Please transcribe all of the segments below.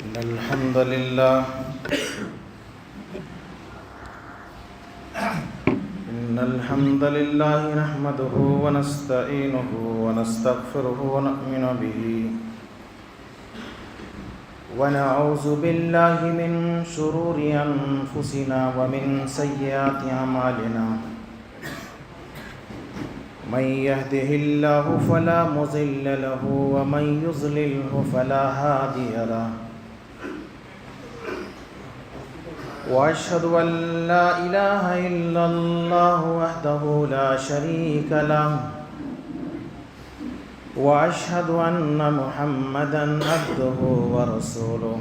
إن الحمد لله نحمده ونستعينه ونستغفره ونؤمن به ونعوذ بالله من شرور أنفسنا ومن سيئات أعمالنا من يهده الله فلا مضل له ومن يضلله فلا هادي له وأشهد أن لا إله إلا الله وحده لا شريك له وأشهد أن محمدا عبده ورسوله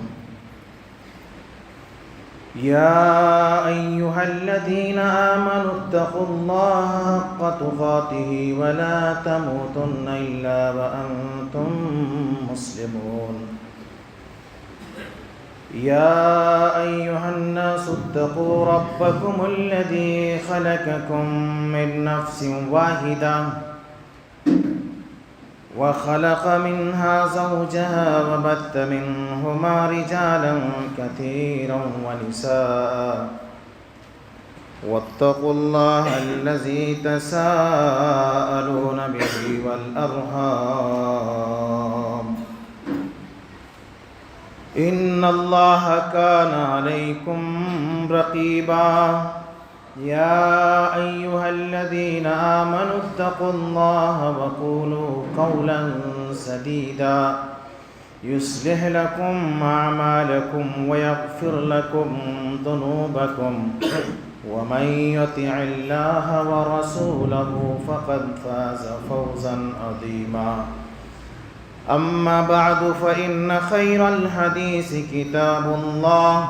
يا أيها الذين آمنوا اتقوا الله حق تقاته ولا تموتن إلا وأنتم مسلمون يا أيها الناس اتقوا ربكم الذي خلقكم من نفس واحدة وخلق منها زوجها وبث منهما رجالا كثيرا ونساء واتقوا الله الذي تساءلون به والأرحام إن الله كان عليكم رقيبا يا أيها الذين آمنوا اتقوا الله وقولوا قولا سديدا يصلح لكم أعمالكم ويغفر لكم ذنوبكم ومن يطع الله ورسوله فقد فاز فوزا عظيما أما بعد فإن خير الحديث كتاب الله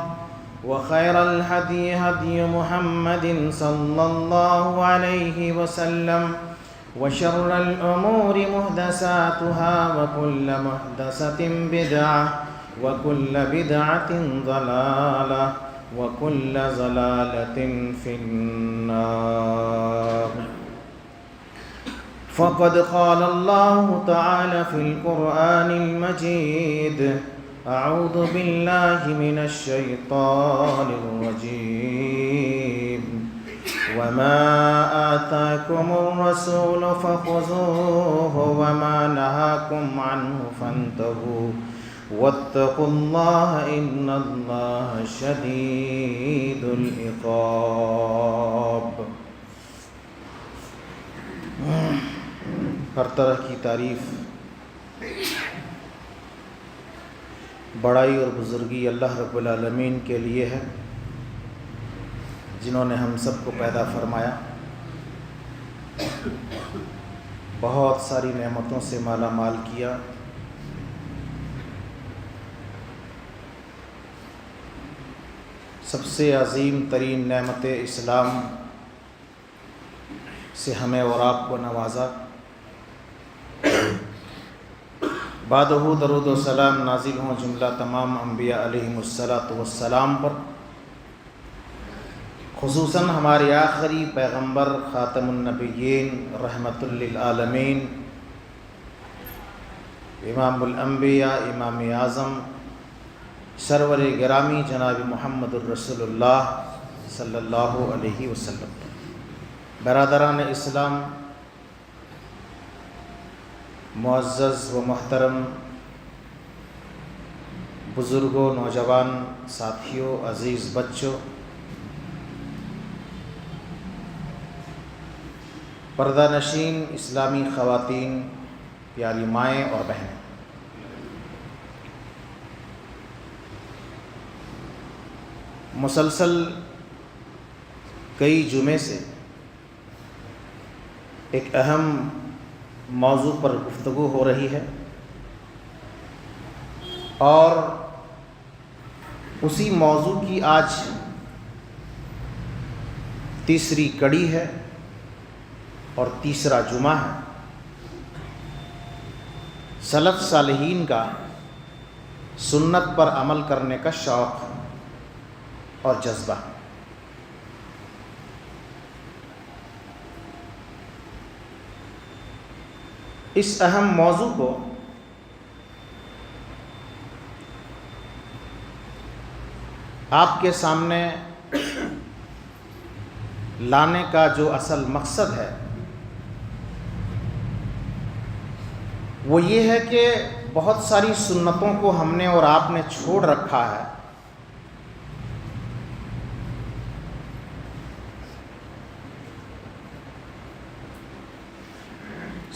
وخير الهدي هدي محمد صلى الله عليه وسلم وشر الأمور محدثاتها وكل محدثة بدعة وكل بدعة ضلالة وكل ضلالة في النار فقد قال الله تعالى في القرآن المجيد أعوذ بالله من الشيطان الرجيم وما آتاكم الرسول فخذوه وما نهاكم عنه فانتهوا واتقوا الله إن الله شديد العقاب۔ ہر طرح کی تعریف، بڑائی اور بزرگی اللہ رب العالمین کے لیے ہے، جنہوں نے ہم سب کو پیدا فرمایا، بہت ساری نعمتوں سے مالا مال کیا، سب سے عظیم ترین نعمت اسلام سے ہمیں اور آپ کو نوازا۔ بعدہ درود و سلام نازل ہوں جملہ تمام انبیاء علیہم السلام پر، خصوصاً ہمارے آخری پیغمبر خاتم النبیین رحمت للعالمین امام الانبیاء امام اعظم سرور گرامی جناب محمد الرسول اللہ صلی اللہ علیہ وسلم۔ برادران اسلام، معزز و محترم بزرگوں، نوجوان ساتھیوں، عزیز بچوں، پردہ نشین اسلامی خواتین، پیاری مائیں اور بہنیں، مسلسل کئی جمعے سے ایک اہم موضوع پر گفتگو ہو رہی ہے، اور اسی موضوع کی آج تیسری کڑی ہے اور تیسرا جمعہ ہے۔ سلف صالحین کا سنت پر عمل کرنے کا شوق اور جذبہ۔ اس اہم موضوع کو آپ کے سامنے لانے کا جو اصل مقصد ہے وہ یہ ہے کہ بہت ساری سنتوں کو ہم نے اور آپ نے چھوڑ رکھا ہے.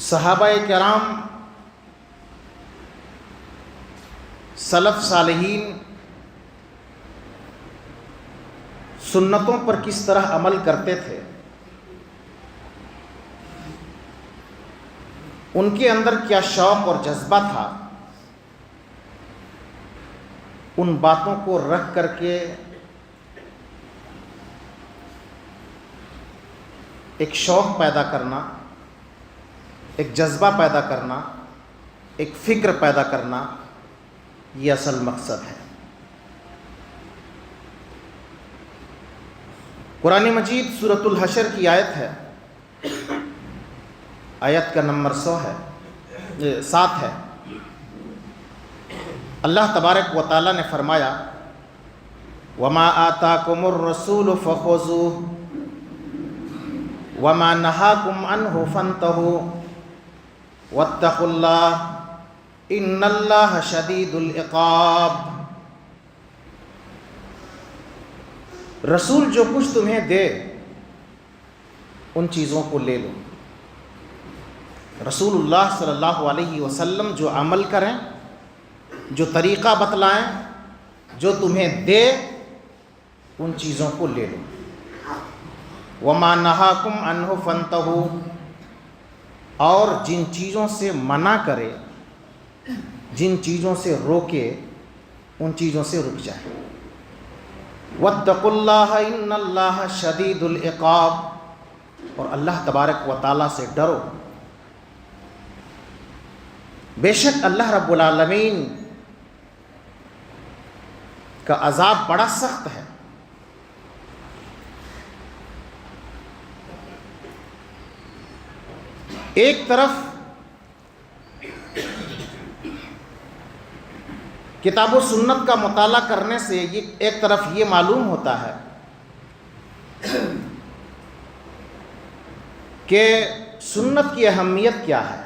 صحابہ کرام، سلف صالحین سنتوں پر کس طرح عمل کرتے تھے، ان کے اندر کیا شوق اور جذبہ تھا، ان باتوں کو رکھ کر کے ایک شوق پیدا کرنا، ایک جذبہ پیدا کرنا، ایک فکر پیدا کرنا، یہ اصل مقصد ہے. قرآن مجید سورۃ الحشر کی آیت ہے، آیت کا نمبر 7 ہے. اللہ تبارک و تعالیٰ نے فرمایا وَمَا آتَاكُمُ الرَّسُولُ فَخُذُوهُ وَمَا نَهَاكُمْ عَنْهُ فَانْتَهُوا وَاتَّقُوا اللَّهَ إِنَّ اللَّهَ شَدِيدُ الْعِقَابِ. رسول جو کچھ تمہیں دے ان چیزوں کو لے لو. رسول اللہ صلی اللہ علیہ وسلم جو عمل کریں، جو طریقہ بتلائیں، جو تمہیں دے ان چیزوں کو لے لو. وَمَا نَهَاكُمْ عَنْهُ فَانْتَهُوا، اور جن چیزوں سے منع کرے، جن چیزوں سے روکے، ان چیزوں سے رک جائے. وَاتَّقُوا اللَّهَ إِنَّ اللَّهَ شَدِيدُ الْعِقَابِ، اور اللہ تبارک و تعالیٰ سے ڈرو، بے شک اللہ رب العالمین کا عذاب بڑا سخت ہے. ایک طرف کتاب و سنت کا مطالعہ کرنے سے ایک طرف یہ معلوم ہوتا ہے کہ سنت کی اہمیت کیا ہے،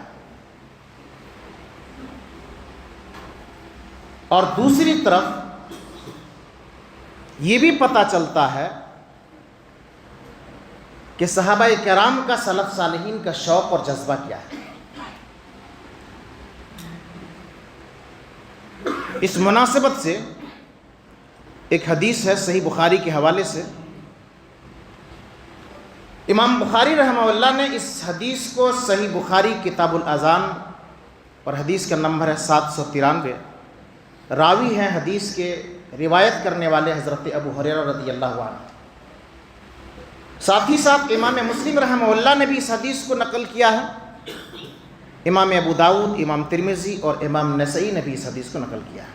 اور دوسری طرف یہ بھی پتہ چلتا ہے کہ صحابہ کرام کا، سلف صالحین کا شوق اور جذبہ کیا ہے. اس مناسبت سے ایک حدیث ہے صحیح بخاری کے حوالے سے. امام بخاری رحمہ اللہ نے اس حدیث کو صحیح بخاری کتاب الاذان، اور حدیث کا نمبر ہے 793. راوی ہیں حدیث کے، روایت کرنے والے حضرت ابو ہریرہ رضی اللہ عنہ. ساتھ ہی ساتھ امام مسلم رحمہ اللہ نے بھی اس حدیث کو نقل کیا ہے. امام ابو داؤد، امام ترمذی اور امام نسائی نے بھی اس حدیث کو نقل کیا ہے.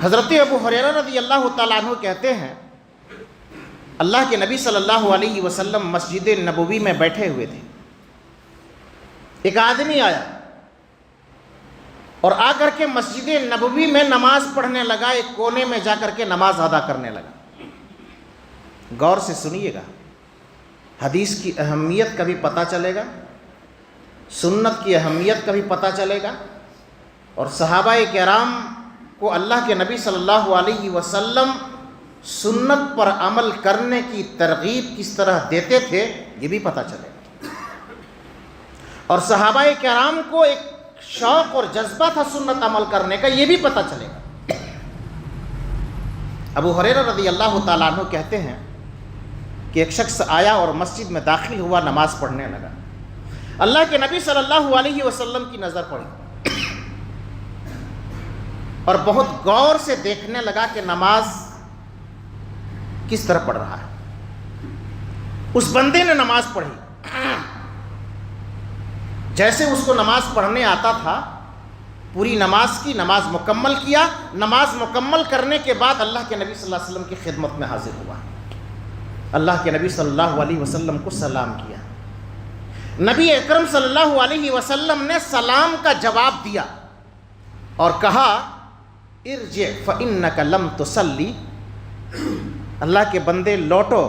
حضرت ابو ہریرہ رضی اللہ تعالیٰ عنہ کہتے ہیں اللہ کے نبی صلی اللہ علیہ وسلم مسجد نبوی میں بیٹھے ہوئے تھے. ایک آدمی آیا اور آ کر کے مسجد نبوی میں نماز پڑھنے لگا، ایک کونے میں جا کر کے نماز ادا کرنے لگا. غور سے سنیے گا، حدیث کی اہمیت کا بھی پتہ چلے گا، سنت کی اہمیت کا بھی پتہ چلے گا، اور صحابہ کرام کو اللہ کے نبی صلی اللہ علیہ وسلم سنت پر عمل کرنے کی ترغیب کس طرح دیتے تھے یہ بھی پتہ چلے گا. اور صحابہ کرام کو ایک شوق اور جذبہ تھا سنت عمل کرنے کا، یہ بھی پتہ چلے گا. ابو ہریرہ رضی اللہ تعالیٰ عنہ کہتے ہیں کہ ایک شخص آیا اور مسجد میں داخل ہوا، نماز پڑھنے لگا. اللہ کے نبی صلی اللہ علیہ وسلم کی نظر پڑی اور بہت غور سے دیکھنے لگا کہ نماز کس طرح پڑھ رہا ہے. اس بندے نے نماز پڑھی، جیسے اس کو نماز پڑھنے آتا تھا پوری نماز کی، نماز مکمل کیا. نماز مکمل کرنے کے بعد اللہ کے نبی صلی اللہ علیہ وسلم کی خدمت میں حاضر ہوا. اللہ کے نبی صلی اللہ علیہ وسلم کو سلام کیا. نبی اکرم صلی اللہ علیہ وسلم نے سلام کا جواب دیا. اور کہا ارجع فإنک لم تصلی، اللہ کے بندے لوٹو،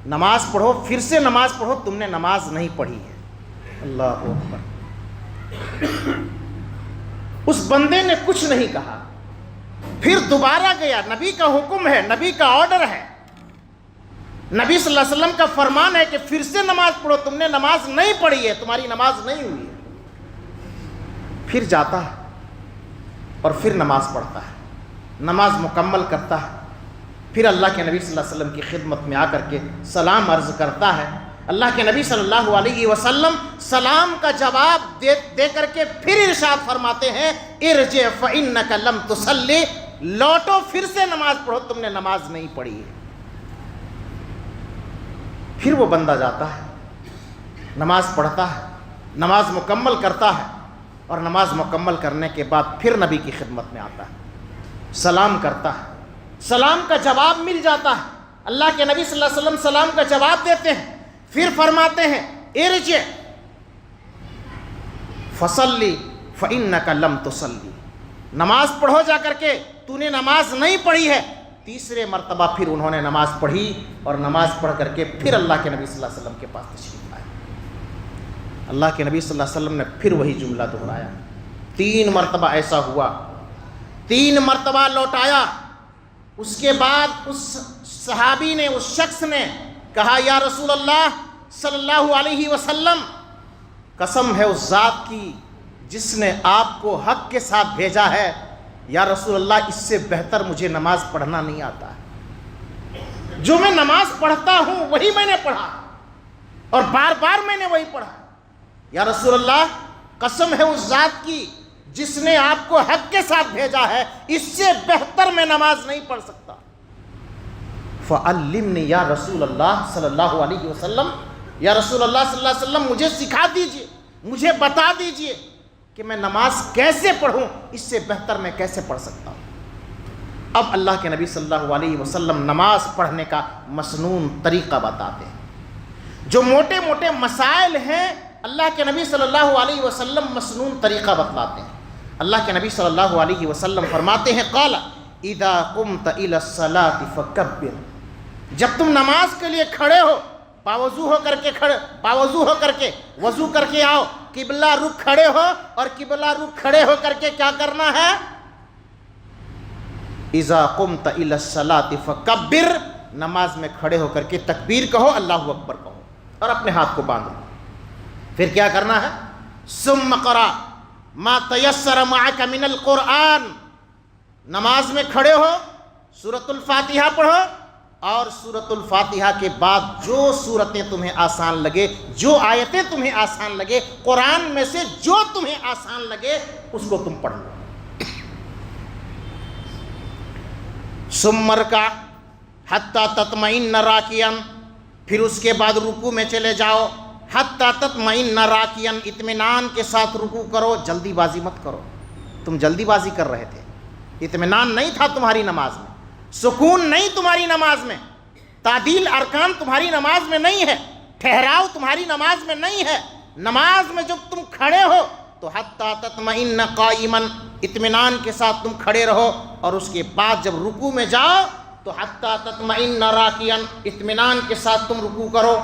نماز پڑھو، پھر سے نماز پڑھو، تم نے نماز نہیں پڑھی ہے۔ اللہ اکبر۔ اس بندے نے کچھ نہیں کہا، پھر دوبارہ گیا، نبی کا حکم ہے، نبی کا آرڈر ہے، نبی صلی اللہ علیہ وسلم کا فرمان ہے کہ پھر سے نماز پڑھو، تم نے نماز نہیں پڑھی ہے، تمہاری نماز نہیں ہوئی ہے۔ پھر جاتا ہے اور پھر نماز پڑھتا ہے، نماز مکمل کرتا ہے، پھر اللہ کے نبی صلی اللہ علیہ وسلم کی خدمت میں آ کر کے سلام عرض کرتا ہے۔ اللہ کے نبی صلی اللہ علیہ وسلم سلام کا جواب دے کر کے پھر ارشاد فرماتے ہیں ارجع فإنک لم تصلی، لوٹو، پھر سے نماز پڑھو، تم نے نماز نہیں پڑھی ہے۔ پھر وہ بندہ جاتا ہے، نماز پڑھتا ہے، نماز مکمل کرتا ہے، اور نماز مکمل کرنے کے بعد پھر نبی کی خدمت میں آتا ہے، سلام کرتا ہے، سلام کا جواب مل جاتا ہے، اللہ کے نبی صلی اللہ علیہ وسلم سلام کا جواب دیتے ہیں، پھر فرماتے ہیں ارجع فصلی فإنک لم تصلی، نماز پڑھو جا کر کے، تو نے نماز نہیں پڑھی ہے۔ تیسرے مرتبہ پھر انہوں نے نماز پڑھی، اور نماز پڑھ کر کے پھر اللہ کے نبی صلی اللہ علیہ وسلم کے پاس تشریف لائے۔ اللہ کے نبی صلی اللہ علیہ وسلم نے پھر وہی جملہ دہرایا، 3 مرتبہ ایسا ہوا، 3 مرتبہ لوٹایا۔ اس کے بعد اس صحابی نے، اس شخص نے کہا یا رسول اللہ صلی اللہ علیہ وسلم، قسم ہے اس ذات کی جس نے آپ کو حق کے ساتھ بھیجا ہے، یا رسول اللہ اس سے بہتر مجھے نماز پڑھنا نہیں آتا ہے، جو میں نماز پڑھتا ہوں وہی میں نے پڑھا، اور بار بار میں نے وہی پڑھا۔ یا رسول اللہ قسم ہے اس ذات کی جس نے آپ کو حق کے ساتھ بھیجا ہے، اس سے بہتر میں نماز نہیں پڑھ سکتا۔ فعلمنی یا رسول اللہ صلی اللہ علیہ وسلم، یا رسول اللہ صلی اللہ علیہ وسلم مجھے سکھا دیجئے، مجھے بتا دیجئے کہ میں نماز کیسے پڑھوں، اس سے بہتر میں کیسے پڑھ سکتا ہوں۔ اب اللہ کے نبی صلی اللہ علیہ وسلم نماز پڑھنے کا مسنون طریقہ بتاتے ہیں۔ جو موٹے موٹے مسائل ہیں اللہ کے نبی صلی اللہ علیہ وسلم مسنون طریقہ بتلاتے ہیں۔ اللہ کے نبی صلی اللہ علیہ وسلم فرماتے ہیں قال اذا قمت الى الصلاة فکبر، جب تم نماز کے لیے کھڑے ہو، باوضو ہو کر کے وضو کر کے آؤ، قبلہ رخ کھڑے ہو، اور قبلہ رخ کھڑے ہو کر کے کیا کرنا ہے؟ اذا قمت الى الصلاة فکبر، نماز میں کھڑے ہو کر کے تکبیر کہو، اللہ اکبر کہو، اور اپنے ہاتھ کو باندھو۔ پھر کیا کرنا ہے؟ ثم قرأ ما تیسر معک من القرآن، نماز میں کھڑے ہو، سورۃ الفاتحہ پڑھو، اور سورۃ الفاتحہ کے بعد جو سورتیں تمہیں آسان لگے، جو آیتیں تمہیں آسان لگے، قرآن میں سے جو تمہیں آسان لگے اس کو تم پڑھ لو۔ ثم ارکع حتی تطمئن راکعا، پھر اس کے بعد رکوع میں چلے جاؤ، حتی تطمئن راکعا، اطمینان کے ساتھ رکوع کرو، جلدی بازی مت کرو۔ تم جلدی بازی کر رہے تھے، اطمینان نہیں تھا تمہاری نماز میں، سکون نہیں تمہاری نماز میں، تعدیل ارکان تمہاری نماز میں نہیں ہے، ٹھہراؤ تمہاری نماز میں نہیں ہے۔ نماز میں جب تم کھڑے ہو تو حتی تطمئن قائما، اطمینان کے ساتھ تم کھڑے رہو، اور اس کے بعد جب رکوع میں جاؤ تو حتی تطمئن راکعا، اطمینان کے ساتھ تم رکوع کرو،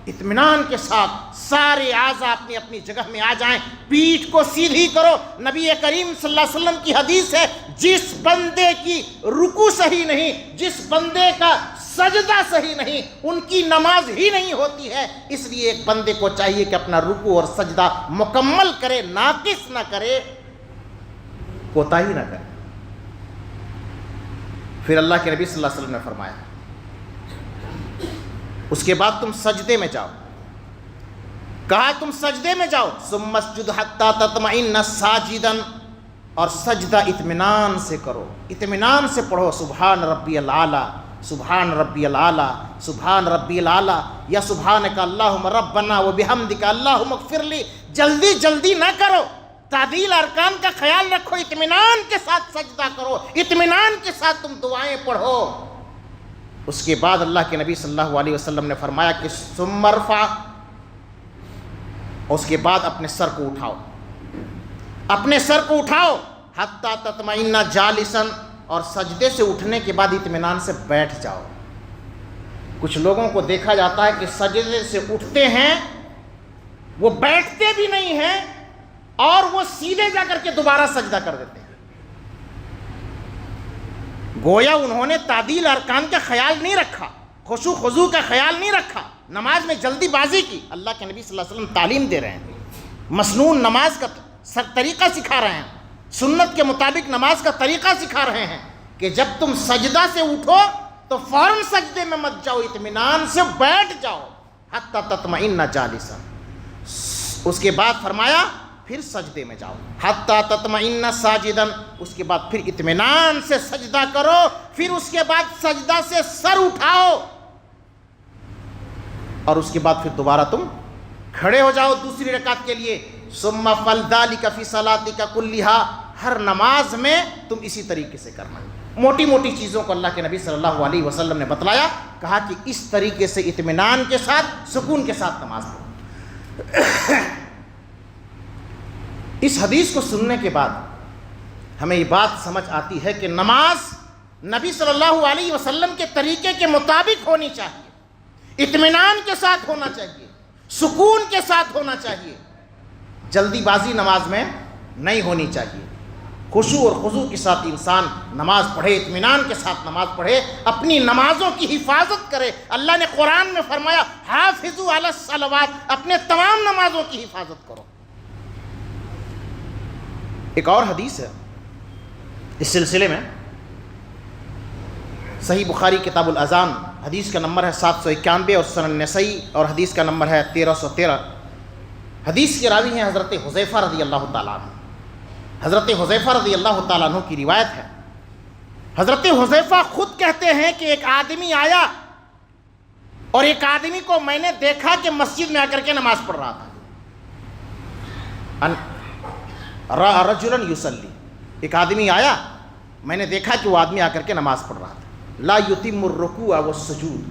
اطمینان کے ساتھ سارے اعضاء اپنی اپنی جگہ میں آ جائیں، پیٹھ کو سیدھی کرو۔ نبی کریم صلی اللہ علیہ وسلم کی حدیث ہے جس بندے کی رکوع صحیح نہیں، جس بندے کا سجدہ صحیح نہیں، ان کی نماز ہی نہیں ہوتی ہے۔ اس لیے ایک بندے کو چاہیے کہ اپنا رکوع اور سجدہ مکمل کرے، ناقص نہ کرے، کوتاہی نہ کرے۔ پھر اللہ کے نبی صلی اللہ علیہ وسلم نے فرمایا اس کے بعد تم سجدے میں جاؤ، کہا تم سجدے میں جاؤ، ثم اسجد حتی تطمئن ساجدا، اور سجدہ اطمینان سے کرو، اطمینان سے پڑھو، سبحان ربی العالی، سبحان ربی العالی، سبحان ربی العالی، یا سبحانک اللہم ربنا وبحمدک اللہم اغفر لی۔ جلدی جلدی نہ کرو، تعدیل ارکان کا خیال رکھو، اطمینان کے ساتھ سجدہ کرو، اطمینان کے ساتھ تم دعائیں پڑھو۔ اس کے بعد اللہ کے نبی صلی اللہ علیہ وسلم نے فرمایا کہ ثم ارفع، اس کے بعد اپنے سر کو اٹھاؤ، اپنے سر کو اٹھاؤ، حتی تطمئن جالسا، اور سجدے سے اٹھنے کے بعد اطمینان سے بیٹھ جاؤ۔ کچھ لوگوں کو دیکھا جاتا ہے کہ سجدے سے اٹھتے ہیں، وہ بیٹھتے بھی نہیں ہیں اور وہ سیدھے جا کر کے دوبارہ سجدہ کر دیتے ہیں، گویا انہوں نے تعدیل ارکان کا خیال نہیں رکھا، خشوع خضوع کا خیال نہیں رکھا، نماز میں جلدی بازی کی۔ اللہ کے نبی صلی اللہ علیہ وسلم تعلیم دے رہے ہیں، مسنون نماز کا طریقہ سکھا رہے ہیں، سنت کے مطابق نماز کا طریقہ سکھا رہے ہیں کہ جب تم سجدہ سے اٹھو تو فوراً سجدے میں مت جاؤ، اطمینان سے بیٹھ جاؤ، حتی تطمئن جالسا۔ اس کے بعد فرمایا پھر سجدے میں جاؤ، حتی تطمئن ساجدا، اس کے بعد پھر اطمینان سے سجدہ کرو، پھر اس کے بعد سجدہ سے سر اٹھاؤ، اور اس کے بعد پھر دوبارہ تم کھڑے ہو جاؤ دوسری رکعت کے لیے۔ ثم فلذلک فی صلاتک کلھا، ہر نماز میں تم اسی طریقے سے کرنا۔ موٹی موٹی چیزوں کو اللہ کے نبی صلی اللہ علیہ وسلم نے بتلایا، کہا کہ اس طریقے سے اطمینان کے ساتھ سکون کے ساتھ نماز پڑھو۔ اس حدیث کو سننے کے بعد ہمیں یہ بات سمجھ آتی ہے کہ نماز نبی صلی اللہ علیہ وسلم کے طریقے کے مطابق ہونی چاہیے، اطمینان کے ساتھ ہونا چاہیے، سکون کے ساتھ ہونا چاہیے، جلدی بازی نماز میں نہیں ہونی چاہیے۔ خشوع اور خضوع کے ساتھ انسان نماز پڑھے، اطمینان کے ساتھ نماز پڑھے، اپنی نمازوں کی حفاظت کرے۔ اللہ نے قرآن میں فرمایا حافظوا علی الصلوات، اپنے تمام نمازوں کی حفاظت کرو۔ ایک اور حدیث ہے اس سلسلے میں، صحیح بخاری کتاب الاذان، حدیث کا نمبر ہے 791 اور سنن نسائی اور حدیث کا نمبر ہے 1313۔ حدیث کے راوی ہیں حضرت حذیفہ رضی اللہ تعالیٰ عنہ۔ حضرت حذیفہ رضی اللہ تعالیٰ عنہ کی روایت ہے، حضرت حذیفہ خود کہتے ہیں کہ ایک آدمی آیا اور ایک آدمی کو میں نے دیکھا کہ مسجد میں آ کر کے نماز پڑھ رہا تھا۔ رجلا یصلی، ایک آدمی آیا، میں نے دیکھا کہ وہ آدمی آ کر کے نماز پڑھ رہا تھا۔ لا یتم الرکوع والسجود،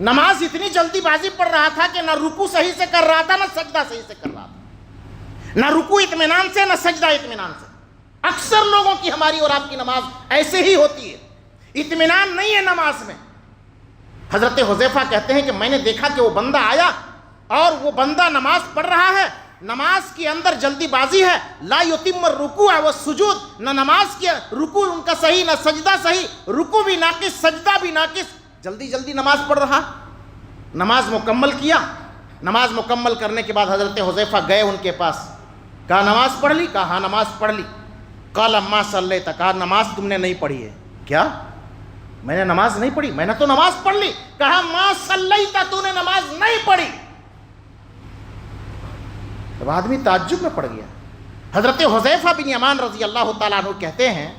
نماز اتنی جلدی بازی پڑھ رہا تھا کہ نہ رکوع صحیح سے کر رہا تھا نہ سجدہ صحیح سے کر رہا تھا، نہ رکوع اطمینان سے نہ سجدہ اطمینان سے۔ اکثر لوگوں کی، ہماری اور آپ کی نماز ایسے ہی ہوتی ہے، اطمینان نہیں ہے نماز میں۔ حضرت حذیفہ کہتے ہیں کہ میں نے دیکھا کہ وہ بندہ آیا اور وہ بندہ نماز پڑھ رہا ہے، نماز کے اندر جلدی بازی ہے، لا یتم الرکوع والسجود، نہ نماز کے رکوع ان کا صحیح نہ سجدہ صحیح، رکوع بھی ناقص سجدہ بھی ناقص، جلدی جلدی نماز پڑھ رہا۔ نماز مکمل کیا، نماز مکمل کرنے کے بعد حضرت حذیفہ گئے ان کے پاس، کہا نماز پڑھ لی؟ کہا ہاں نماز پڑھ لی۔ قال ما صلیت، کہا نماز تم نے نہیں پڑھی ہے۔ کیا میں نے نماز نہیں پڑھی؟ میں نے تو نماز پڑھ لی۔ کہا ما صلیت، تو نے نماز نہیں پڑھی۔ اب آدمی تعجب میں پڑ گیا۔ حضرت حذیفہ بن یمان رضی اللہ تعالیٰ عنہ کہتے ہیں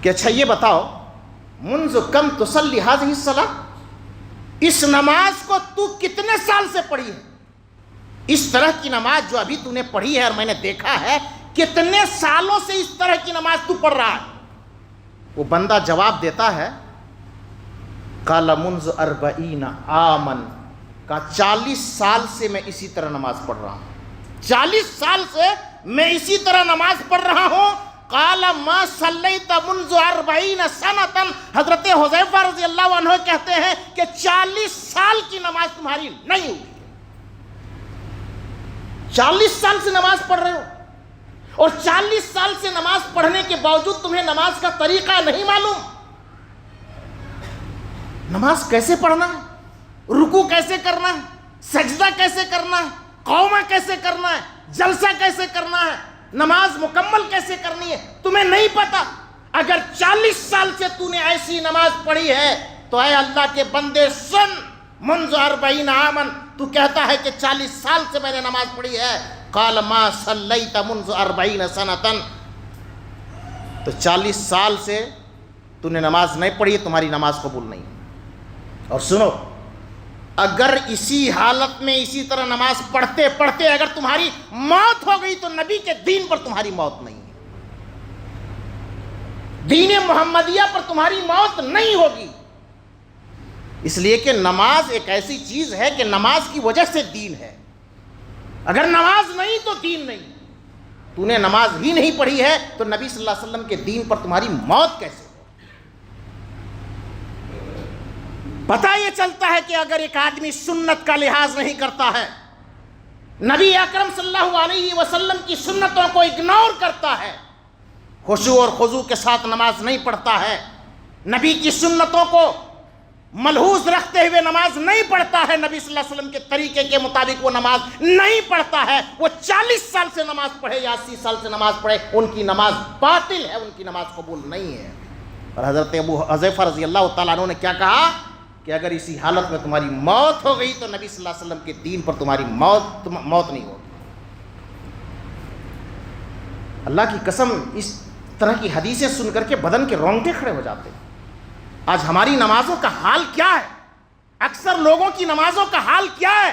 کہ اچھا یہ بتاؤ، منذ کم تصلی هذه الصلاۃ، اس نماز کو تو کتنے سال سے پڑھی ہے؟ اس طرح کی نماز جو ابھی تو نے پڑھی ہے اور میں نے دیکھا ہے، کتنے سالوں سے اس طرح کی نماز تو پڑھ رہا ہے؟ وہ بندہ جواب دیتا ہے، قال منذ 40 عاما، کہا 40 سال سے میں اسی طرح نماز پڑھ رہا ہوں، 40 سال سے میں اسی طرح نماز پڑھ رہا ہوں۔ قال ما صلیت منذ 40 سنۃ، حضرت حذیفہ رضی اللہ عنہ کہتے ہیں کہ 40 سال کی نماز تمہاری نہیں ہوئی، 40 سال سے نماز پڑھ رہے ہو، اور 40 سال سے نماز پڑھنے کے باوجود تمہیں نماز کا طریقہ نہیں معلوم، نماز کیسے پڑھنا ہے، رکوع کیسے کرنا ہے، سجدہ کیسے کرنا ہے، قومہ کیسے کرنا ہے، جلسہ کیسے کرنا ہے، نماز مکمل کیسے کرنی ہے، تمہیں نہیں پتا۔ اگر 40 سال سے تو نے ایسی نماز پڑھی ہے تو اے اللہ کے بندے سن، منذ 40 عاما، تو کہتا ہے کہ 40 سال سے میں نے نماز پڑھی ہے۔ قال ما صلیت منذ 40 سنۃ، تو 40 سال سے تو نے نماز نہیں پڑھی، تمہاری نماز قبول نہیں۔ اور سنو، اگر اسی حالت میں اسی طرح نماز پڑھتے پڑھتے اگر تمہاری موت ہو گئی تو نبی کے دین پر تمہاری موت نہیں ہے، دین محمدیہ پر تمہاری موت نہیں ہوگی، اس لیے کہ نماز ایک ایسی چیز ہے کہ نماز کی وجہ سے دین ہے، اگر نماز نہیں تو دین نہیں۔ تو نے نماز ہی نہیں پڑھی ہے تو نبی صلی اللہ علیہ وسلم کے دین پر تمہاری موت کیسے ہو؟ پتہ یہ چلتا ہے کہ اگر ایک آدمی سنت کا لحاظ نہیں کرتا ہے، نبی اکرم صلی اللہ علیہ وسلم کی سنتوں کو اگنور کرتا ہے، خشوع اور خضوع کے ساتھ نماز نہیں پڑھتا ہے، نبی کی سنتوں کو ملحوظ رکھتے ہوئے نماز نہیں پڑھتا ہے، نبی صلی اللہ علیہ وسلم کے طریقے کے مطابق وہ نماز نہیں پڑھتا ہے، وہ 40 سال سے نماز پڑھے یا 80 سال سے نماز پڑھے، ان کی نماز باطل ہے، ان کی نماز قبول نہیں ہے۔ اور حضرت ابو حذیفہ رضی اللہ تعالیٰ عنہ نے کیا کہا کہ اگر اسی حالت میں تمہاری موت ہو گئی تو نبی صلی اللہ علیہ وسلم کے دین پر تمہاری موت نہیں ہوگی۔ اللہ کی قسم، اس طرح کی حدیثیں سن کر کے بدن کے رونگٹے کھڑے ہو جاتے ہیں۔ آج ہماری نمازوں کا حال کیا ہے؟ اکثر لوگوں کی نمازوں کا حال کیا ہے؟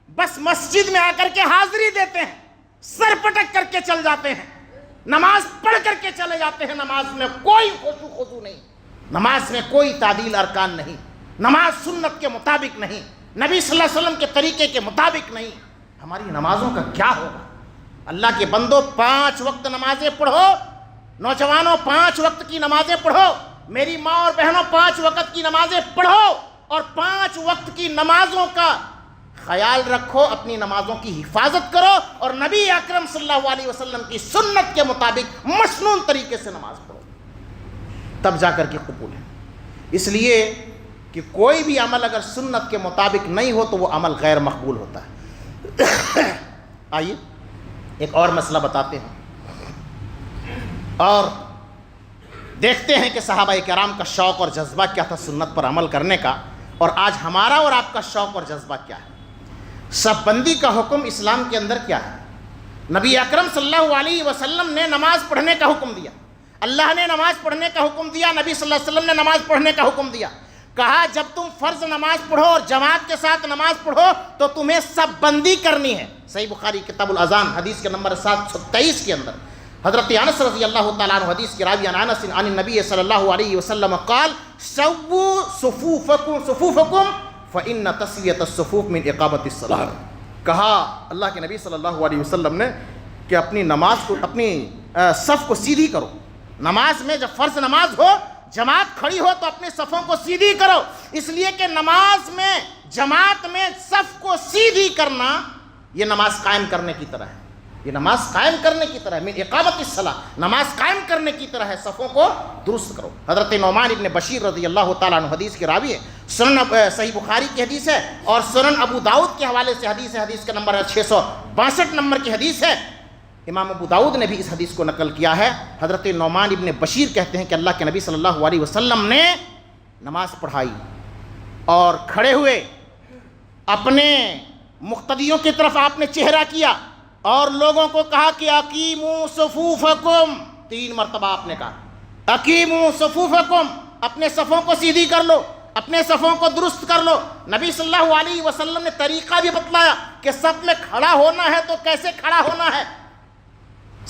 بس مسجد میں آ کر کے حاضری دیتے ہیں، سر پٹک کر کے چل جاتے ہیں، نماز پڑھ کر کے چلے جاتے ہیں، نماز میں کوئی خضوع نہیں، نماز میں کوئی تعدیل ارکان نہیں، نماز سنت کے مطابق نہیں، نبی صلی اللہ علیہ وسلم کے طریقے کے مطابق نہیں۔ ہماری نمازوں کا کیا ہوگا؟ اللہ کے بندو، 5 وقت نمازیں پڑھو، نوجوانوں 5 وقت کی نمازیں پڑھو، میری ماں اور بہنوں 5 وقت کی نمازیں پڑھو، اور 5 وقت کی نمازوں کا خیال رکھو، اپنی نمازوں کی حفاظت کرو، اور نبی اکرم صلی اللہ علیہ وسلم کی سنت کے مطابق مسنون طریقے سے نماز پڑھو، تب جا کر کے قبول ہے۔ اس لیے کہ کوئی بھی عمل اگر سنت کے مطابق نہیں ہو تو وہ عمل غیر مقبول ہوتا ہے۔ آئیے ایک اور مسئلہ بتاتے ہیں اور دیکھتے ہیں کہ صحابہ کرام کا شوق اور جذبہ کیا تھا سنت پر عمل کرنے کا، اور آج ہمارا اور آپ کا شوق اور جذبہ کیا ہے۔ صف بندی کا حکم اسلام کے اندر کیا ہے؟ نبی اکرم صلی اللہ علیہ وسلم نے نماز پڑھنے کا حکم دیا، اللہ نے نماز پڑھنے کا حکم دیا، نبی صلی اللہ علیہ وسلم نے نماز پڑھنے کا حکم دیا۔ کہا جب تم فرض نماز پڑھو اور جماعت کے ساتھ نماز پڑھو تو تمہیں صف بندی کرنی ہے۔ صحیح بخاری کتاب الاذان حدیث کے نمبر 723 کے اندر حضرت انس رضی اللہ تعالیٰ عنہ حدیث کے راوی انس عن النبی صلی اللہ علیہ وسلم قال سووا صفوفکم فإن تسویۃ الصفوف من اقامۃ الصلاۃ۔ کہا اللہ کے نبی صلی اللہ علیہ وسلم نے کہ اپنی نماز کو، اپنی صف کو سیدھی کرو۔ نماز میں جب فرض نماز ہو، جماعت کھڑی ہو تو اپنے صفوں کو سیدھی کرو، اس لیے کہ نماز میں جماعت میں صف کو سیدھی کرنا یہ نماز قائم کرنے کی طرح ہے، یہ نماز قائم کرنے کی طرح ہے، من اقامت الصلاۃ، نماز قائم کرنے کی طرح ہے، صفوں کو درست کرو۔ حضرت نعمان ابن بشیر رضی اللہ تعالیٰ عنہ حدیث کے راوی ہے، سنن صحیح بخاری کی حدیث ہے اور سنن ابو داؤد کے حوالے سے حدیث ہے، حدیث کا نمبر 662 نمبر کی حدیث ہے۔ امام ابو داؤد نے بھی اس حدیث کو نقل کیا ہے۔ حضرت نعمان ابن بشیر کہتے ہیں کہ اللہ کے نبی صلی اللہ علیہ وسلم نے نماز پڑھائی اور کھڑے ہوئے، اپنے مقتدیوں کی طرف آپ نے چہرہ کیا اور لوگوں کو کہا کہ اقیموا صفوفکم، 3 مرتبہ آپ نے کہا اقیموا صفوفکم، اپنے صفوں کو سیدھی کر لو، اپنے صفوں کو درست کر لو۔ نبی صلی اللہ علیہ وسلم نے طریقہ بھی بتلایا کہ صف میں کھڑا ہونا ہے تو کیسے کھڑا ہونا ہے،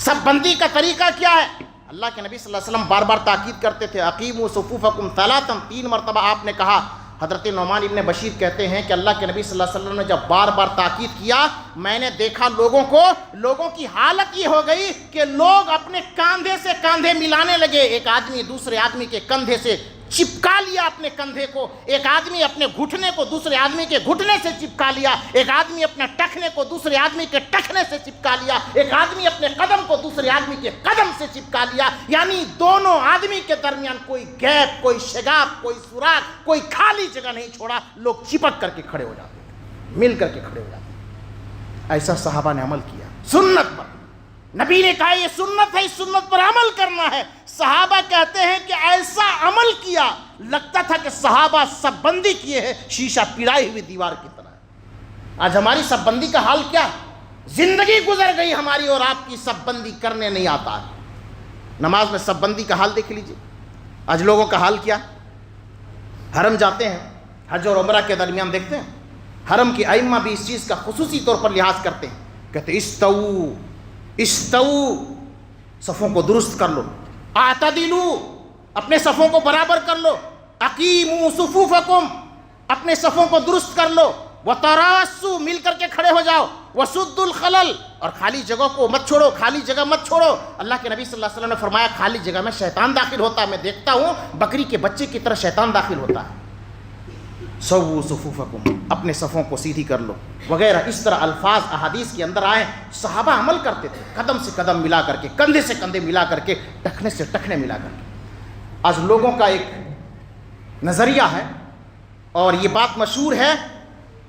صف بندی کا طریقہ کیا ہے۔ اللہ کے نبی صلی اللہ علیہ وسلم بار بار تاکید کرتے تھے اقیموا صفوفکم ثلاثا، 3 مرتبہ آپ نے کہا۔ حضرت نعمان ابن بشیر کہتے ہیں کہ اللہ کے نبی صلی اللہ علیہ وسلم نے جب بار بار تاکید کیا، میں نے دیکھا لوگوں کی حالت یہ ہو گئی کہ لوگ اپنے کاندھے سے کاندھے ملانے لگے، ایک آدمی دوسرے آدمی کے کندھے سے چپکا لیا اپنے کندھے کو، ایک آدمی اپنے گھٹنے کو دوسرے آدمی کے گھٹنے سے چپکا لیا، ایک آدمی اپنے ٹخنے کو دوسرے آدمی کے ٹخنے سے چپکا لیا، ایک آدمی اپنے قدم کو دوسرے آدمی کے قدم سے چپکا لیا، یعنی دونوں آدمی کے درمیان کوئی گیپ، کوئی شگاف، کوئی سوراخ، کوئی خالی جگہ نہیں چھوڑا، لوگ چپک کر کے کھڑے ہو جاتے تھے، مل کر کے کھڑے ہو جاتے تھے۔ ایسا صحابہ نے عمل کیا سنت پر، نبی نے کہا یہ سنت ہے، اس سنت پر عمل کرنا ہے۔ صحابہ کہتے ہیں کہ ایسا عمل کیا لگتا تھا کہ صحابہ سب بندی کیے ہیں، شیشہ پڑائی ہوئی دیوار کی طرح۔ آج ہماری سب بندی کا حال کیا؟ زندگی گزر گئی ہماری اور آپ کی سب بندی کرنے نہیں آتا ہے۔ نماز میں سب بندی کا حال دیکھ لیجئے، آج لوگوں کا حال کیا؟ حرم جاتے ہیں، حج اور عمرہ کے درمیان دیکھتے ہیں حرم کی ائمہ بھی اس چیز کا خصوصی طور پر لحاظ کرتے ہیں، کہتے ہیں استو، صفوں کو درست کر لو، اعتدلو، اپنے صفوں کو برابر کر لو، اقیموا صفوفکم، اپنے صفوں کو درست کر لو، وتراسو، مل کر کے کھڑے ہو جاؤ، وسدوا الخلل، اور خالی جگہ کو مت چھوڑو، خالی جگہ مت چھوڑو۔ اللہ کے نبی صلی اللہ علیہ وسلم نے فرمایا خالی جگہ میں شیطان داخل ہوتا ہے، میں دیکھتا ہوں بکری کے بچے کی طرح شیطان داخل ہوتا ہے۔ سووا صفوفکم، اپنے صفوں کو سیدھی کر لو، وغیرہ اس طرح الفاظ احادیث کے اندر آئے۔ صحابہ عمل کرتے تھے، قدم سے قدم ملا کر کے، کندھے سے کندھے ملا کر کے، ٹخنے سے ٹخنے ملا کر کے۔ آج لوگوں کا ایک نظریہ ہے اور یہ بات مشہور ہے،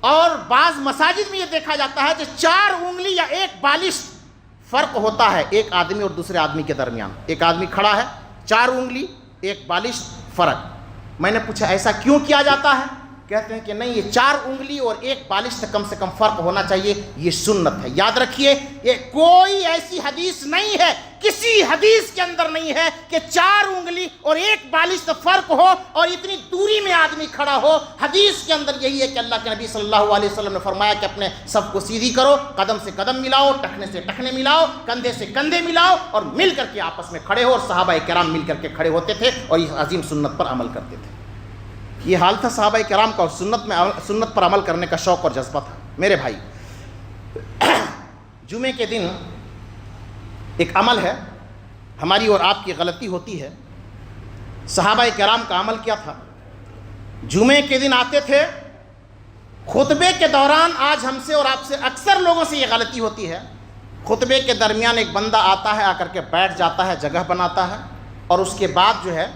اور بعض مساجد میں یہ دیکھا جاتا ہے کہ 4 انگلی یا 1 بالش فرق ہوتا ہے ایک آدمی اور دوسرے آدمی کے درمیان۔ ایک آدمی کھڑا ہے، 4 انگلی 1 بالش فرق۔ میں نے پوچھا ایسا کیوں کیا جاتا ہے؟ کہتے ہیں کہ نہیں، یہ 4 انگلی اور 1 بالش سے کم فرق ہونا چاہیے، یہ سنت ہے۔ یاد رکھیے، یہ کوئی ایسی حدیث نہیں ہے، کسی حدیث کے اندر نہیں ہے کہ 4 انگلی اور 1 بالش سے فرق ہو اور اتنی دوری میں آدمی کھڑا ہو۔ حدیث کے اندر یہی ہے کہ اللہ کے نبی صلی اللہ علیہ وسلم نے فرمایا کہ اپنے سب کو سیدھی کرو، قدم سے قدم ملاؤ، ٹخنے سے ٹخنے ملاؤ، کندھے سے کندھے ملاؤ، اور مل کر کے آپس میں کھڑے ہو۔ اور صحابہ کرام مل کر کے کھڑے ہوتے تھے اور اس عظیم سنت پر عمل کرتے تھے۔ یہ حال تھا صحابہ کرام کا، سنت پر عمل کرنے کا شوق اور جذبہ تھا۔ میرے بھائی، جمعے کے دن ایک عمل ہے، ہماری اور آپ کی غلطی ہوتی ہے۔ صحابہ کرام کا عمل کیا تھا؟ جمعے کے دن آتے تھے، خطبے کے دوران آج ہم سے اور آپ سے اکثر لوگوں سے یہ غلطی ہوتی ہے، خطبے کے درمیان ایک بندہ آتا ہے، آ کر کے بیٹھ جاتا ہے، جگہ بناتا ہے، اور اس کے بعد جو ہے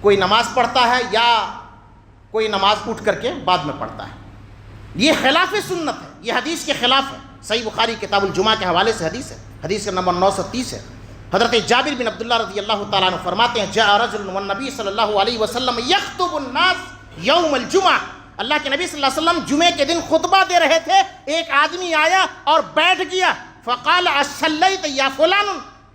کوئی نماز پڑھتا ہے یا کوئی نماز اٹھ کر کے بعد میں پڑھتا ہے۔ یہ خلاف سنت ہے، یہ حدیث کے خلاف ہے۔ صحیح بخاری کتاب الجمعہ کے حوالے سے حدیث ہے، حدیث کا نمبر 930 ہے۔ حضرت جابر بن عبداللہ رضی اللہ تعالیٰ عنہ فرماتے ہیں جاء رجل والنبی صلی اللہ علیہ وسلم یخطب الناس یوم الجمعہ، اللہ کے نبی صلی اللہ علیہ وسلم جمعے کے دن خطبہ دے رہے تھے، ایک آدمی آیا اور بیٹھ گیا۔ فقال اصلیت یا فلان،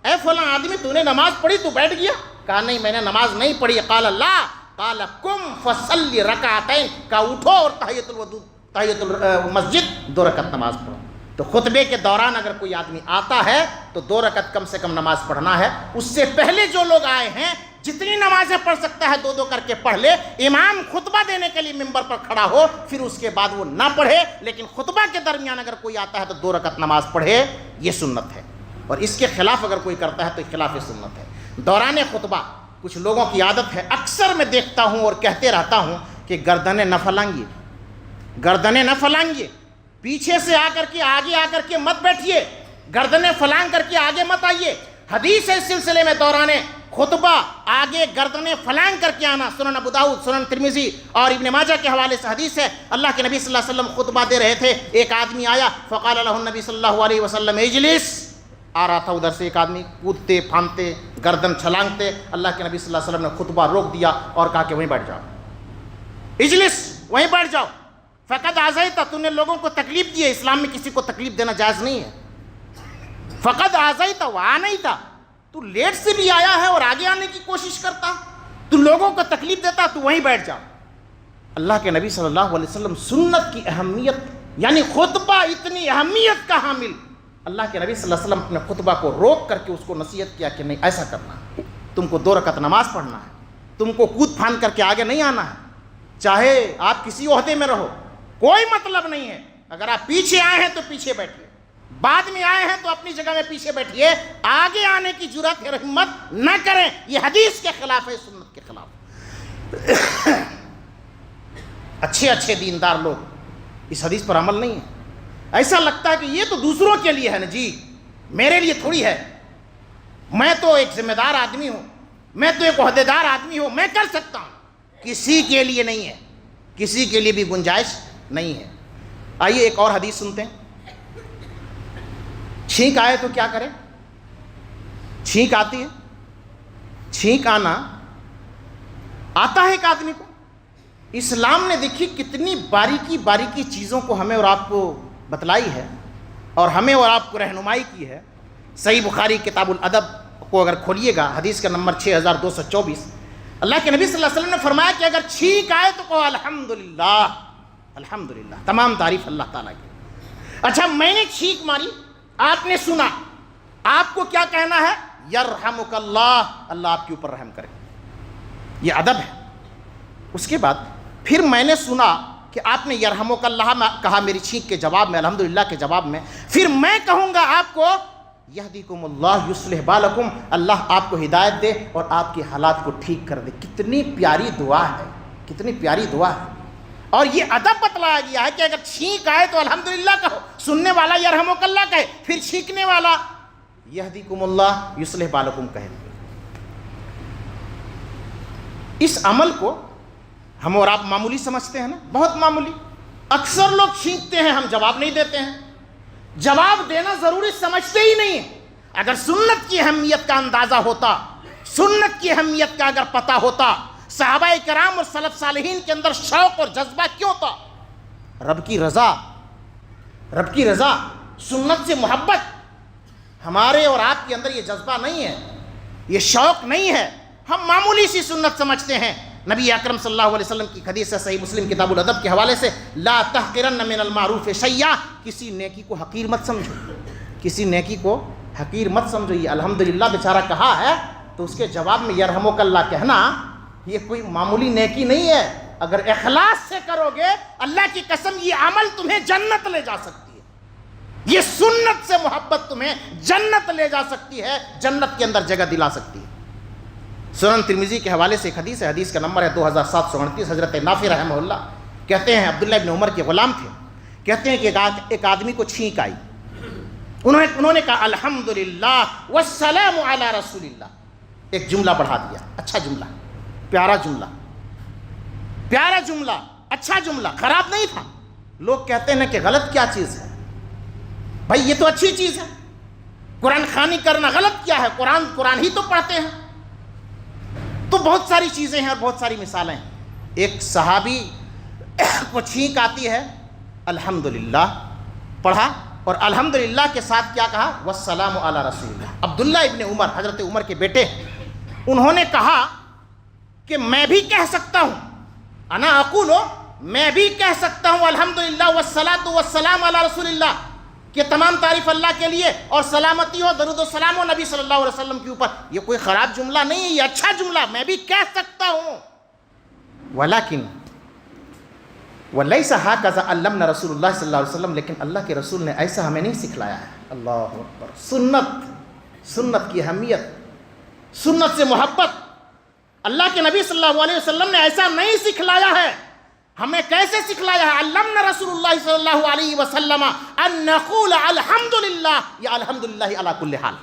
اے فلاں آدمی تو نے نماز پڑھی، تو بیٹھ گیا؟ کہا نہیں، میں نے نماز نہیں پڑھی۔ قال لا، قال قم فصلی رکعتین، کہا اٹھو اور تحیۃ المسجد 2 رکعت نماز پڑھو۔ تو خطبے کے دوران اگر کوئی آدمی آتا ہے تو 2 رکعت کم سے کم نماز پڑھنا ہے۔ اس سے پہلے جو لوگ آئے ہیں جتنی نمازیں پڑھ سکتا ہے 2 کر کے پڑھ لے۔ امام خطبہ دینے کے لیے ممبر پر کھڑا ہو، پھر اس کے بعد وہ نہ پڑھے، لیکن خطبہ کے درمیان اگر کوئی آتا ہے تو 2 رکعت نماز پڑھے، یہ سنت ہے۔ اور اس کے خلاف اگر کوئی کرتا ہے تو خلاف سنت ہے۔ دوران خطبہ کچھ لوگوں کی عادت ہے، اکثر میں دیکھتا ہوں اور کہتے رہتا ہوں کہ گردنیں نہ پھلانگیے، گردنیں نہ پھلانگیے، پیچھے سے آ کر کے آگے آ کر کے مت بیٹھیے، گردنیں پھلانگ کر کے آگے مت آئیے۔ حدیث ہے اس سلسلے میں، دوران خطبہ آگے گردنیں پھلانگ کر کے آنا، سنن ابو داؤد، سنن ترمذی اور ابن ماجہ کے حوالے سے حدیث ہے۔ اللہ کے نبی صلی اللہ علیہ وسلم خطبہ دے رہے تھے، ایک آدمی آیا، فقال له النبی صلی اللہ علیہ وسلم اجلس، آ رہا تھا ادھر سے ایک آدمی، کودتے پھاندتے گردن چھلانگتے، اللہ کے نبی صلی اللہ علیہ وسلم نے خطبہ روک دیا اور کہا کہ وہیں بیٹھ جاؤ، اجلس، وہیں بیٹھ جاؤ، فقط آزیت، تو نے لوگوں کو تکلیف دی ہے، اسلام میں کسی کو تکلیف دینا جائز نہیں ہے۔ فقط آزیت، وہاں نہیں تھا، تو لیٹ سے بھی آیا ہے اور آگے آنے کی کوشش کرتا، تو لوگوں کو تکلیف دیتا، تو وہیں بیٹھ جاؤ۔ اللہ کے نبی صلی اللہ علیہ وسلم سنت کی اہمیت، یعنی خطبہ اتنی اہمیت کا حامل، اللہ کے نبی صلی اللہ علیہ وسلم اپنے خطبہ کو روک کر کے اس کو نصیحت کیا کہ نہیں ایسا کرنا ہے، تم کو 2 رکعت نماز پڑھنا ہے، تم کو کود پھاند کر کے آگے نہیں آنا ہے، چاہے آپ کسی عہدے میں رہو، کوئی مطلب نہیں ہے۔ اگر آپ پیچھے آئے ہیں تو پیچھے بیٹھیے، بعد میں آئے ہیں تو اپنی جگہ میں پیچھے بیٹھیے، آگے آنے کی جرات اور ہمت نہ کریں، یہ حدیث کے خلاف ہے، سنت کے خلاف۔ اچھے دیندار لوگ اس حدیث پر عمل نہیں ہے۔ ایسا لگتا ہے کہ یہ تو دوسروں کے لیے ہے نا جی، میرے لیے تھوڑی ہے، میں تو ایک ذمہ دار آدمی ہوں، میں تو ایک عہدیدار آدمی ہوں، میں کر سکتا ہوں۔ کسی کے لیے نہیں ہے، کسی کے لیے بھی گنجائش نہیں ہے۔ آئیے ایک اور حدیث سنتے ہیں۔ چھینک آئے تو کیا کریں؟ چھینک آتی ہے، چھینک آتا ہے ایک آدمی کو، اسلام نے دیکھی کتنی باریکی چیزوں کو ہمیں اور آپ کو بتلائی ہے اور ہمیں اور آپ کو رہنمائی کی ہے۔ صحیح بخاری کتاب الادب کو اگر کھولیے گا، حدیث کا نمبر 6224، اللہ کے نبی صلی اللہ علیہ وسلم نے فرمایا کہ اگر چھینک آئے تو کہو الحمدللہ، الحمدللہ، تمام تعریف اللہ تعالیٰ کی۔ اچھا، میں نے چھینک ماری، آپ نے سنا، آپ کو کیا کہنا ہے؟ یرحمک اللہ، اللہ آپ کے اوپر رحم کرے، یہ ادب ہے۔ اس کے بعد پھر میں نے سنا کہ آپ نے یرحمک اللہ کہا میری چھینک کے جواب میں، الحمدللہ کے جواب میں، پھر میں کہوں گا آپ کو یہدیکم اللہ یصلح بالکم، اللہ آپ کو ہدایت دے اور آپ کے حالات کو ٹھیک کر دے۔ کتنی پیاری دعا ہے، کتنی پیاری دعا ہے۔ اور یہ ادب بتلایا گیا ہے کہ اگر چھینک آئے تو الحمدللہ کہو، سننے والا یرحمک اللہ کہے، پھر چھینکنے والا یہدیکم اللہ یصلح بالکم کہے۔ اس عمل کو ہم اور آپ معمولی سمجھتے ہیں نا، بہت معمولی۔ اکثر لوگ چھینکتے ہیں، ہم جواب نہیں دیتے ہیں، جواب دینا ضروری سمجھتے ہی نہیں ہیں۔ اگر سنت کی اہمیت کا اندازہ ہوتا، سنت کی اہمیت کا اگر پتہ ہوتا، صحابہ کرام اور سلف صالحین کے اندر شوق اور جذبہ کیوں تھا؟ رب کی رضا، رب کی رضا، سنت سے محبت۔ ہمارے اور آپ کے اندر یہ جذبہ نہیں ہے، یہ شوق نہیں ہے، ہم معمولی سی سنت سمجھتے ہیں۔ نبی اکرم صلی اللہ علیہ وسلم کی حدیث ہے صحیح مسلم کتاب الادب کے حوالے سے، لا تحقرن من المعروف شیئا، کسی نیکی کو حقیر مت سمجھو، کسی نیکی کو حقیر مت سمجھو۔ یہ الحمدللہ بیچارہ کہا ہے تو اس کے جواب میں یرحمک اللہ کہنا یہ کوئی معمولی نیکی نہیں ہے۔ اگر اخلاص سے کرو گے، اللہ کی قسم یہ عمل تمہیں جنت لے جا سکتی ہے، یہ سنت سے محبت تمہیں جنت لے جا سکتی ہے، جنت کے اندر جگہ دلا سکتی ہے۔ سنن ترمذی کے حوالے سے ایک حدیث ہے، حدیث کا نمبر ہے 2738۔ حضرت نافع رحمہ اللہ کہتے ہیں، عبداللہ ابن عمر کے غلام تھے، کہتے ہیں کہ ایک آدمی کو چھینک آئی، انہوں نے کہا الحمدللہ والسلام علی رسول اللہ، ایک جملہ بڑھا دیا، اچھا جملہ، پیارا جملہ، پیارا جملہ، اچھا جملہ، خراب نہیں تھا۔ لوگ کہتے ہیں کہ غلط کیا چیز ہے بھائی، یہ تو اچھی چیز ہے، قرآن خوانی کرنا غلط کیا ہے، قرآن ہی تو پڑھتے ہیں۔ تو بہت ساری چیزیں ہیں اور بہت ساری مثالیں ہیں۔ ایک صحابی کو چھینک آتی ہے، الحمدللہ پڑھا اور الحمدللہ کے ساتھ کیا کہا، والسلام علی رسول اللہ۔ عبداللہ ابن عمر، حضرت عمر کے بیٹے، انہوں نے کہا کہ میں بھی کہہ سکتا ہوں، انا اقول، میں بھی کہہ سکتا ہوں الحمدللہ والصلاۃ والسلام علی رسول اللہ، کہ تمام تعریف اللہ کے لیے اور سلامتی ہو، درود و سلام ہو نبی صلی اللہ علیہ وسلم کے اوپر۔ یہ کوئی خراب جملہ نہیں ہے، یہ اچھا جملہ، میں بھی کہہ سکتا ہوں۔ ولیکن ولیس ھکذا علمنا رسول اللہ صلی اللہ علیہ وسلم، لیکن اللہ کے رسول نے ایسا ہمیں نہیں سکھلایا ہے۔ اللہ اکبر، سنت کی اہمیت، سنت سے محبت، اللہ کے نبی صلی اللہ علیہ وسلم نے ایسا نہیں سکھلایا ہے۔ ہمیں کیسے سکھلایا ہے؟ علمنا رسول اللہ صلی اللہ علیہ وسلم ان نقول الحمدللہ یا الحمدللہ علی کل حال۔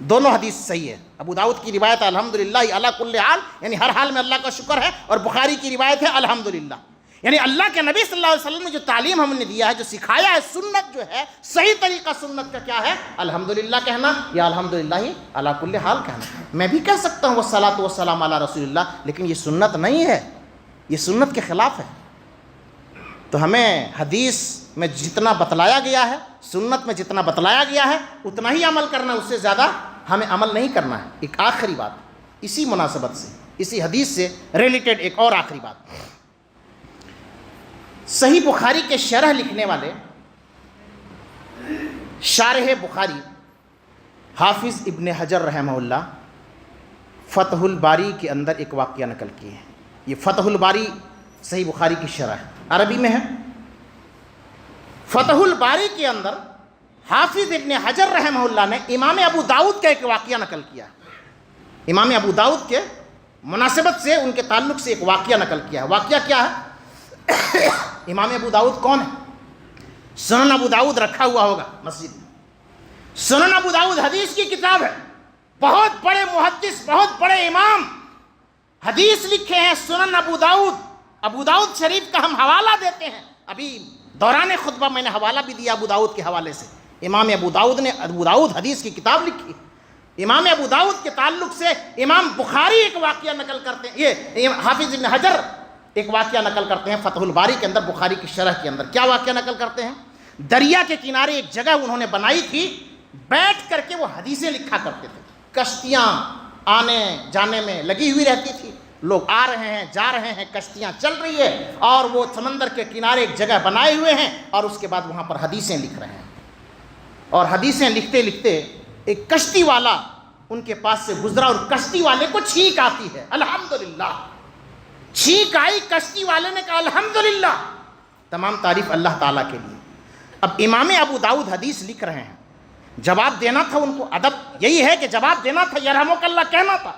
دونوں حدیث صحیح ہے۔ ابو داؤد کی روایت ہے الحمدللہ علی کل حال، یعنی ہر حال میں اللہ کا شکر ہے، اور بخاری کی روایت ہے الحمدللہ، یعنی اللہ کے نبی صلی اللہ علیہ وسلم نے جو تعلیم ہم نے دیا ہے، جو سکھایا ہے، سنت جو ہے، صحیح طریقہ سنت کا کیا ہے؟ الحمدللہ کہنا یا الحمدللہ علی کل حال کہنا۔ میں بھی کہہ سکتا ہوں والصلاۃ والسلام علی رسول اللہ، لیکن یہ سنت نہیں ہے، یہ سنت کے خلاف ہے۔ تو ہمیں حدیث میں جتنا بتلایا گیا ہے، سنت میں جتنا بتلایا گیا ہے، اتنا ہی عمل کرنا، اس سے زیادہ ہمیں عمل نہیں کرنا ہے۔ ایک آخری بات اسی مناسبت سے، اسی حدیث سے ریلیٹڈ ایک اور آخری بات، صحیح بخاری کے شرح لکھنے والے شارح بخاری حافظ ابن حجر رحمہ اللہ فتح الباری کے اندر ایک واقعہ نقل کیے ہیں۔ یہ فتح الباری صحیح بخاری کی شرح ہے، عربی میں ہے۔ فتح الباری کے اندر حافظ ابن حجر رحمہ اللہ نے امام ابو داؤد کا ایک واقعہ نقل کیا، امام ابو داؤد کے مناسبت سے، ان کے تعلق سے ایک واقعہ نقل کیا ہے۔ واقعہ کیا ہے؟ امام ابو داؤد کون ہے؟ سنن ابو داؤد رکھا ہوا ہوگا مسجد میں۔ سنن ابو داؤد حدیث کی کتاب ہے، بہت بڑے محدث، بہت بڑے امام حدیث لکھے ہیں سنن ابو داؤد۔ ابو داؤد شریف کا ہم حوالہ دیتے ہیں، ابھی دوران خطبہ میں نے حوالہ بھی دیا ابو داؤد کے حوالے سے۔ امام ابو داؤد نے ابو داؤد حدیث کی کتاب لکھی۔ امام ابو داؤد کے تعلق سے امام بخاری ایک واقعہ نقل کرتے ہیں، یہ حافظ ابن حجر ایک واقعہ نقل کرتے ہیں فتح الباری کے اندر، بخاری کی شرح کے اندر۔ کیا واقعہ نقل کرتے ہیں؟ دریا کے کنارے ایک جگہ انہوں نے بنائی تھی، بیٹھ کر کے وہ حدیثیں لکھا کرتے تھے۔ کشتیاں آنے جانے میں لگی ہوئی رہتی تھی، لوگ آ رہے ہیں، جا رہے ہیں، کشتیاں چل رہی ہے، اور وہ سمندر کے کنارے ایک جگہ بنائے ہوئے ہیں، اور اس کے بعد وہاں پر حدیثیں لکھ رہے ہیں۔ اور حدیثیں لکھتے لکھتے ایک کشتی والا ان کے پاس سے گزرا، اور کشتی والے کو چھینک آتی ہے، الحمدللہ، چھینک آئی، کشتی والے نے کہا الحمدللہ، تمام تعریف اللہ تعالیٰ کے لیے۔ اب امام ابو داؤد حدیث لکھ رہے ہیں، جواب دینا تھا ان کو، ادب یہی ہے کہ جواب دینا تھا، یرحمک اللہ کہنا تھا،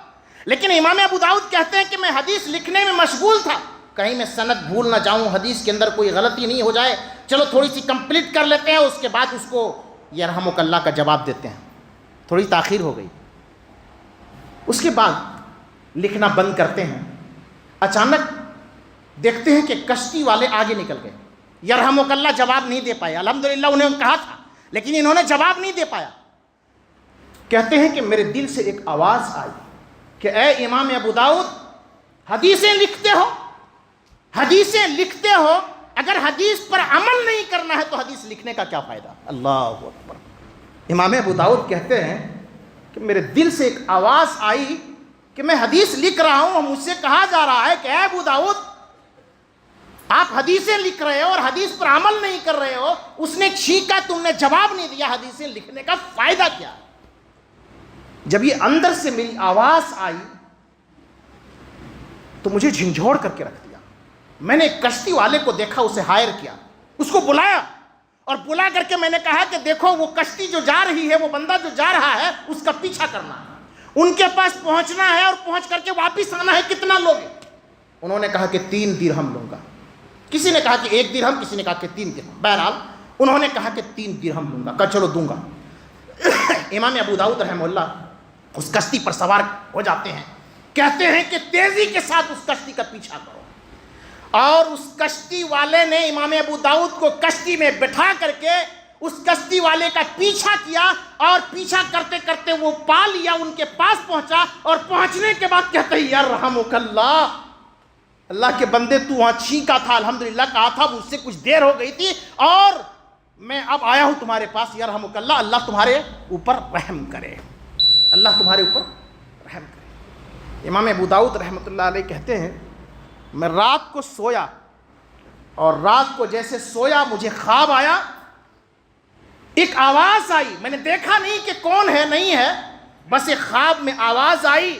لیکن امام ابو داؤد کہتے ہیں کہ میں حدیث لکھنے میں مشغول تھا، کہیں میں سند بھول نہ جاؤں، حدیث کے اندر کوئی غلطی نہیں ہو جائے، چلو تھوڑی سی کمپلیٹ کر لیتے ہیں، اس کے بعد اس کو یرحمک اللہ کا جواب دیتے ہیں۔ تھوڑی تاخیر ہو گئی، اس کے بعد لکھنا بند کرتے ہیں، اچانک دیکھتے ہیں کہ کشتی والے آگے نکل گئے، یرحمک اللہ جواب نہیں دے پائے، الحمدللہ انہیں کہا تھا لیکن انہوں نے جواب نہیں دے پایا۔ کہتے ہیں کہ میرے دل سے ایک آواز آئی کہ اے امام ابو داؤد، حدیثیں لکھتے ہو، حدیثیں لکھتے ہو، اگر حدیث پر عمل نہیں کرنا ہے تو حدیث لکھنے کا کیا فائدہ؟ اللہ اکبر۔ امام ابو داؤد کہتے ہیں کہ میرے دل سے ایک آواز آئی کہ میں حدیث لکھ رہا ہوں اور مجھ سے کہا جا رہا ہے کہ اے ابو داؤد، آپ حدیثیں لکھ رہے ہو اور حدیث پر عمل نہیں کر رہے ہو، اس نے چھینکا، تم نے جواب نہیں دیا، حدیثیں لکھنے کا فائدہ کیا؟ جب یہ اندر سے میری آواز آئی تو مجھے جھنجھوڑ کر کے رکھ دیا۔ میں نے ایک کشتی والے کو دیکھا، اسے ہائر کیا، اس کو بلایا اور بلا کر کے میں نے کہا کہ دیکھو وہ کشتی جو جا رہی ہے، وہ بندہ جو جا رہا ہے، اس کا پیچھا کرنا ہے، ان کے پاس پہنچنا ہے اور پہنچ کر کے واپس آنا ہے، کتنا لوگے؟ انہوں نے کہا کہ 3 درہم لوں گا، کسی نے کہا کہ 1 درہم، کسی نے کہا کہ 3 درہم، بہرحال انہوں نے کہا کہ 3 درہم لوں گا، کہا چلو دوں گا۔ امام ابو داؤد رحمہ اللہ اس کشتی پر سوار ہو جاتے ہیں، کہتے ہیں کہ تیزی کے ساتھ اس کشتی کا پیچھا کرو، اور اس کشتی والے نے امام ابو داؤد کو کشتی میں بٹھا کر کے اس کشتی والے کا پیچھا کیا، اور پیچھا کرتے کرتے وہ پا لیا، ان کے پاس پہنچا، اور پہنچنے کے بعد کہتے ہیں یرحمک اللہ، اللہ کے بندے تو وہاں چھینکا تھا، الحمدللہ کہا تھا، مجھ سے کچھ دیر ہو گئی تھی اور میں اب آیا ہوں تمہارے پاس، یرحمک اللہ، اللہ تمہارے اوپر رحم کرے، اللہ تمہارے اوپر رحم کرے۔ امام ابو داؤد رحمۃ اللہ علیہ کہتے ہیں میں رات کو سویا، اور رات کو جیسے سویا مجھے خواب آیا، ایک آواز آئی، میں نے دیکھا نہیں کہ کون ہے نہیں ہے، بس ایک خواب میں آواز آئی،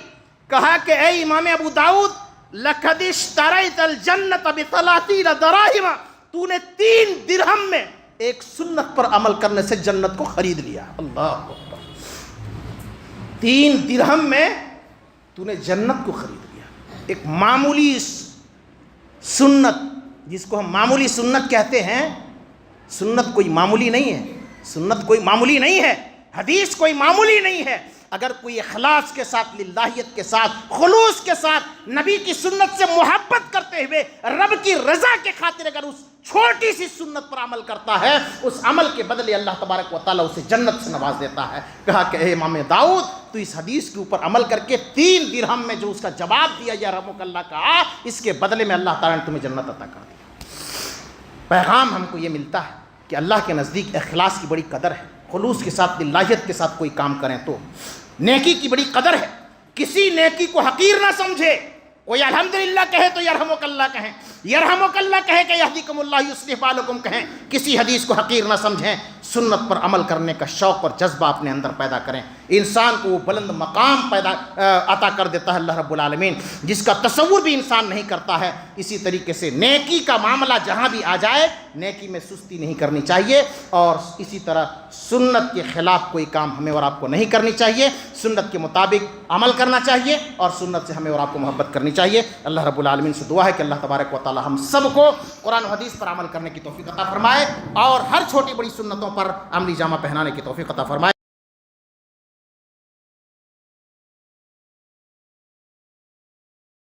کہا کہ اے امام ابو داؤد، لَقَدِ اشْتَرَيْتَ الْجَنَّةَ بِثَلَاثِينَ دَرَاهِمَ، تو نے 3 درہم میں ایک سنت پر عمل کرنے سے جنت کو خرید لیا۔ اللہ اکبر، 3 درہم میں تو نے جنت کو خرید لیا۔ ایک معمولی سنت، جس کو ہم معمولی سنت کہتے ہیں، سنت کوئی معمولی نہیں ہے، سنت کوئی معمولی نہیں ہے، حدیث کوئی معمولی نہیں ہے۔ اگر کوئی اخلاص کے ساتھ، للہیت کے ساتھ، خلوص کے ساتھ نبی کی سنت سے محبت کرتے ہوئے رب کی رضا کے خاطر اگر اس چھوٹی سی سنت پر عمل کرتا ہے، اس عمل کے بدلے اللہ تبارک و تعالیٰ اسے جنت سے نواز دیتا ہے۔ کہا کہ اے امام داؤد، تو اس حدیث کے اوپر عمل کر کے 3 درہم میں جو اس کا جواب دیا یرحمک اللہ کا، اس کے بدلے میں اللہ تعالیٰ نے تمہیں جنت عطا کر دیا۔ پیغام ہم کو یہ ملتا ہے کہ اللہ کے نزدیک اخلاص کی بڑی قدر ہے، خلوص کے ساتھ، للہیت کے ساتھ کوئی کام کریں تو نیکی کی بڑی قدر ہے۔ کسی نیکی کو حقیر نہ سمجھے، کوئی الحمدللہ کہے تو یرحمک اللہ کہیں، یرحمک اللہ کہے کہ یہدیکم اللہ یصلح بالکم کہیں، کسی حدیث کو حقیر نہ سمجھیں، سنت پر عمل کرنے کا شوق اور جذبہ اپنے اندر پیدا کریں، انسان کو وہ بلند مقام عطا کر دیتا ہے اللہ رب العالمین جس کا تصور بھی انسان نہیں کرتا ہے۔ اسی طریقے سے نیکی کا معاملہ جہاں بھی آ جائے، نیکی میں سستی نہیں کرنی چاہیے، اور اسی طرح سنت کے خلاف کوئی کام ہمیں اور آپ کو نہیں کرنی چاہیے، سنت کے مطابق عمل کرنا چاہیے، اور سنت سے ہمیں اور آپ کو محبت کرنی چاہیے۔ اللہ رب العالمین سے دعا ہے کہ اللہ تبارک و تعالی ہم سب کو قرآن و حدیث پر عمل کرنے کی توفیق عطا فرمائے، اور ہر چھوٹی بڑی سنتوں پر عملی جامہ پہنانے کی توفیق عطا فرمائے۔